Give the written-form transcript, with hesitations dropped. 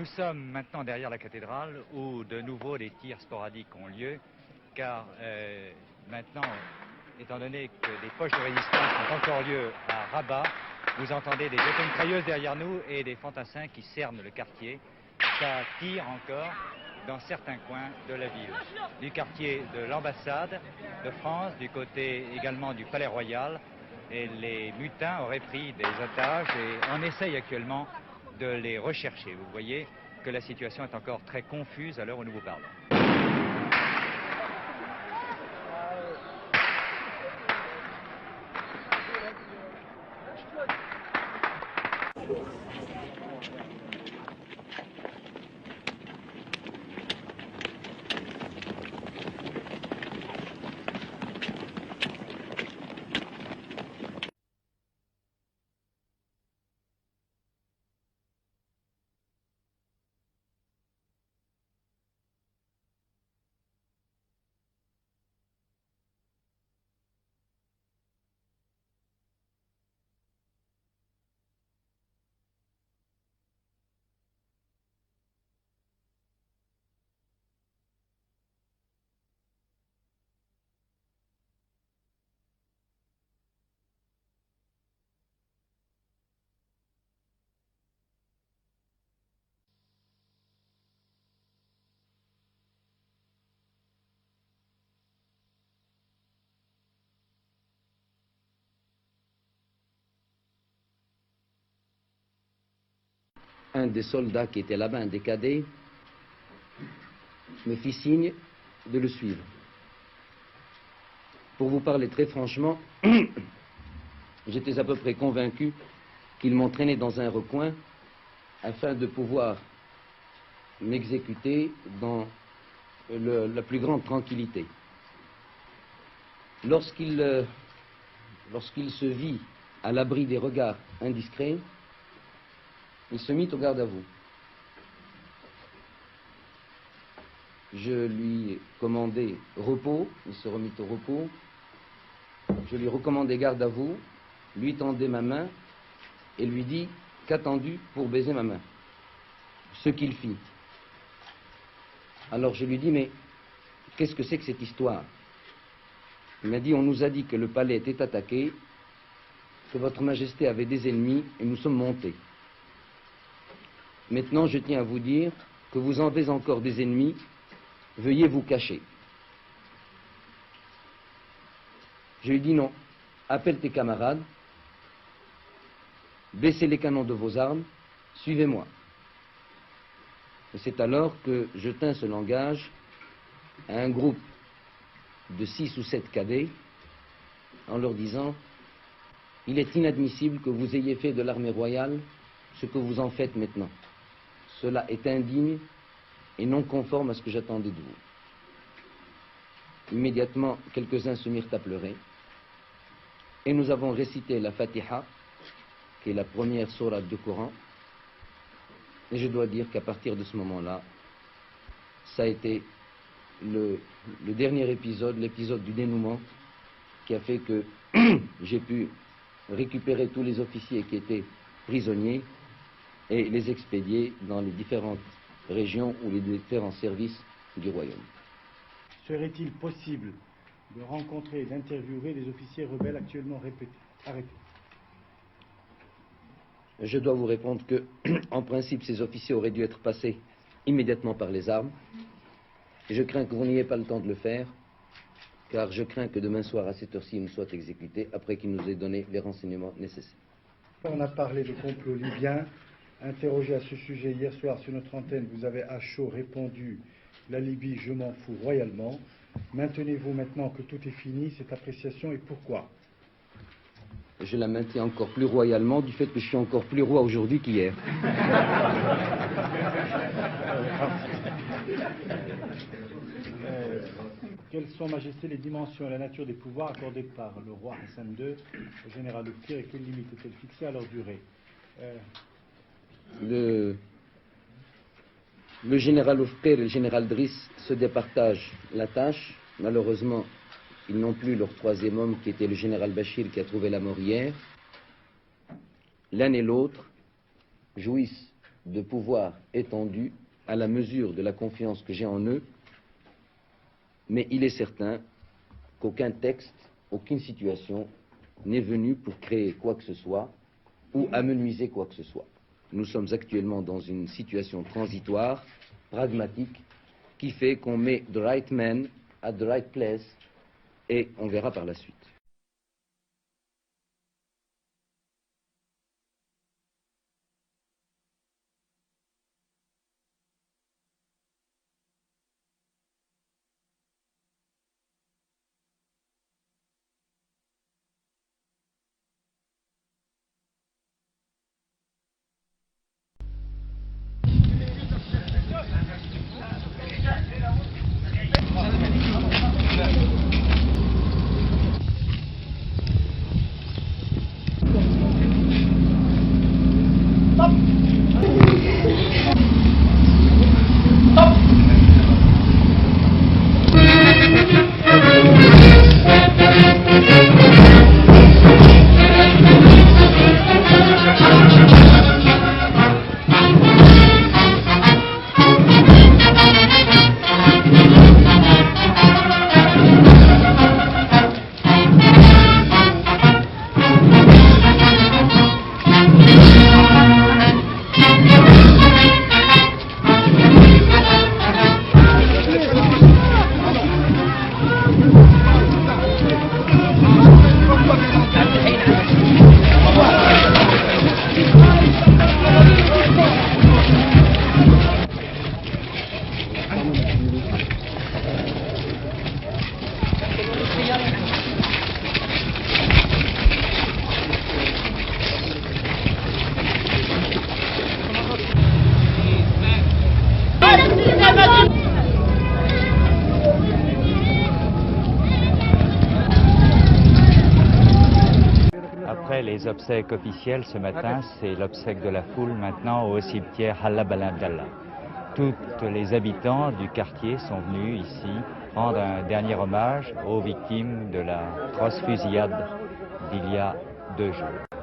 Nous sommes maintenant derrière la cathédrale où de nouveau des tirs sporadiques ont lieu, car maintenant, étant donné que des poches de résistance ont encore lieu à Rabat, vous entendez des mitrailleuses derrière nous et des fantassins qui cernent le quartier. Ça tire encore dans certains coins de la ville, du quartier de l'ambassade de France, du côté également du Palais Royal, et les mutins auraient pris des otages et on essaye actuellement de les rechercher. Vous voyez que la situation est encore très confuse à l'heure où nous vous parlons. Un des soldats qui était là-bas, un des cadets, me fit signe de le suivre. Pour vous parler très franchement, j'étais à peu près convaincu qu'il m'entraînait dans un recoin afin de pouvoir m'exécuter dans la plus grande tranquillité. Lorsqu'il se vit à l'abri des regards indiscrets, il se mit au garde à vous. Je lui commandai repos, il se remit au repos. Je lui recommandai garde à vous, lui tendai ma main et lui dis qu'attendu pour baiser ma main. Ce qu'il fit. Alors je lui dis, mais qu'est-ce que c'est que cette histoire? Il m'a dit, on nous a dit que le palais était attaqué, que votre majesté avait des ennemis et nous sommes montés. Maintenant, je tiens à vous dire que vous en avez encore des ennemis, veuillez vous cacher. Je lui dis non, appelle tes camarades, baissez les canons de vos armes, suivez-moi. Et c'est alors que je tins ce langage à un groupe de 6 ou 7 cadets en leur disant, il est inadmissible que vous ayez fait de l'armée royale ce que vous en faites maintenant. Cela est indigne et non conforme à ce que j'attendais de vous. Immédiatement, quelques-uns se mirent à pleurer et nous avons récité la Fatiha, qui est la première sourate du Coran, et je dois dire qu'à partir de ce moment-là, ça a été le dernier épisode, l'épisode du dénouement, qui a fait que j'ai pu récupérer tous les officiers qui étaient prisonniers et les expédier dans les différentes régions ou les différents services du royaume. Serait-il possible de rencontrer et d'interviewer les officiers rebelles actuellement arrêtés? Je dois vous répondre que, en principe, ces officiers auraient dû être passés immédiatement par les armes. Et je crains que vous n'ayez pas le temps de le faire, car je crains que demain soir, à cette heure-ci, ils nous soient exécutés après qu'ils nous aient donné les renseignements nécessaires. On a parlé de complot libyen. Interrogé à ce sujet hier soir sur notre antenne, vous avez à chaud répondu « La Libye, je m'en fous royalement ». Maintenez-vous maintenant que tout est fini, cette appréciation, et pourquoi? Je la maintiens encore plus royalement du fait que je suis encore plus roi aujourd'hui qu'hier. Quelles sont, Majesté, les dimensions et la nature des pouvoirs accordés par le roi Hassan II au général Oufkir et quelles limites est-elle fixée à leur durée? Le général Oufkir et le général Driss se départagent la tâche. Malheureusement, ils n'ont plus leur troisième homme qui était le général Bachir qui a trouvé la mort hier. L'un et l'autre jouissent de pouvoir étendu à la mesure de la confiance que j'ai en eux, mais il est certain qu'aucun texte, aucune situation n'est venue pour créer quoi que ce soit ou amenuiser quoi que ce soit. Nous sommes actuellement dans une situation transitoire, pragmatique, qui fait qu'on met the right man at the right place et on verra par la suite. Après les obsèques officielles ce matin, c'est l'obsèque de la foule maintenant au cimetière Halla Ben Abdallah. Tous les habitants du quartier sont venus ici rendre un dernier hommage aux victimes de la atroce fusillade d'il y a 2 jours.